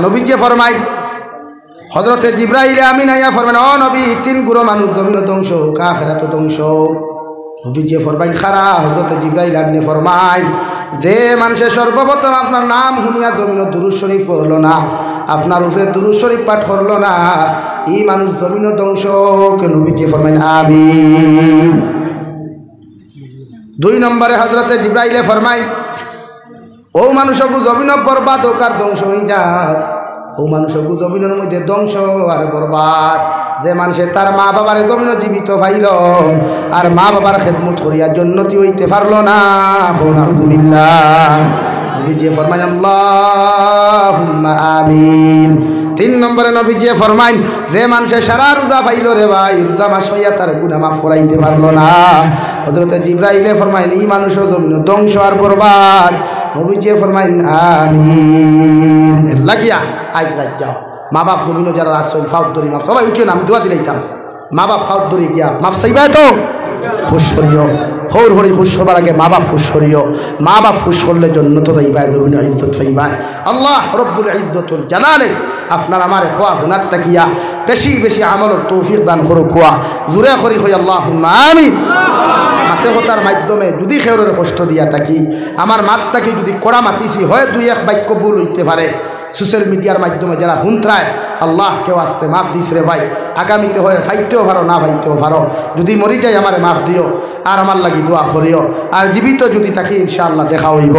নবীকে ফরমাই হযরতে জিবরাইল আমিন আইয়া ফরমান ও নবী তিন গুরু মানুষ জমিন ধ্বংস আখিরাত ধ্বংস। নবীজি ফরমাইন খারা হযরতে জিবরাইল আমিনে ফরমাই যে মানুষে সর্বপ্রথম আপনার নাম শুনিয়া জমিন দুরূদ শরীফ পড়লো না, আপনার উপরে দুরূদ শরীফ পাঠ করলো না, এই মানুষ জমিন ধ্বংস। নবীজি ফরমাইন আমিন। 2 নম্বরে হযরতে জিবরাইলে ফরমাই ও মানুষকে জমিন বরবাদ হোক আর ধ্বংস হয়ে যাক। ও মানুষকে জমিনের মধ্যে ধ্বংস আর বরবাদ। যে মানুষে তার মা বাবার জমিন জীবিত পাইল আর মা বাবার খেদমত করিয়া জন্নতি হইতে পারলো না। আলহামদুলিল্লাহ। নবীজি ফরমায় আল্লাহুম্মা আমিন। 3 নম্বরে নবীজি ফরমাইন যে মানুষে সারা রোজা পাইল রে ভাই, রোজা মাস হইয়া তার গুনাহ মাফ করাইতে পারলো না। হযরতে জিবরাইলে ফরমাইন এই মানুষও জমিন ধ্বংস আর বরবাদ। নবীজি ফরমাইন আমিন। লাগিয়া আই রাজ্জা মা বাপ জমিন যারা আসল ফাউদ দরি মাফ সবাই উঠিও না, আমি দোয়া দিলাইতাম। মা বাপ ফাউদ দরি গিয়া মাফ চাইবা তো খুশ করিও। হৌর হরি খুশ হবার আগে মা বাপ খুশ করিও। মা বাপ খুশ করলে জন্নত যাইবায়, জমিন ইজ্জত পাইবায়। আল্লাহ রব্বুল ইজ্জতুল জালালে আপনার আমার খোয়া গুনাহ তাকিয়া বেশি বেশি আমলের তৌফিক দান করুক। খোয়া জুরে করি কই আল্লাহুম্মা আমিন। মাতে কথার মাধ্যমে যদি খেউরের কষ্ট দিয়া থাকি, আমার মাত থাকি যদি কড়া মাতিছি হয় 2-1 বাক্য ভুল হইতে পারে। সোশ্যাল মিডিয়ার মাধ্যমে যারা হুন্ত্রায় আল্লাহ কেউ আসতে মাফ দিস রে ভাই। আগামীতে হয় ফাইতেও পারো না ফাইতেও পারো, যদি মরি যাই আমার মাফ দিও আর আমার লাগি দোয়া করিও। আর জীবিত যদি থাকি ইনশাআল্লাহ দেখা হইব।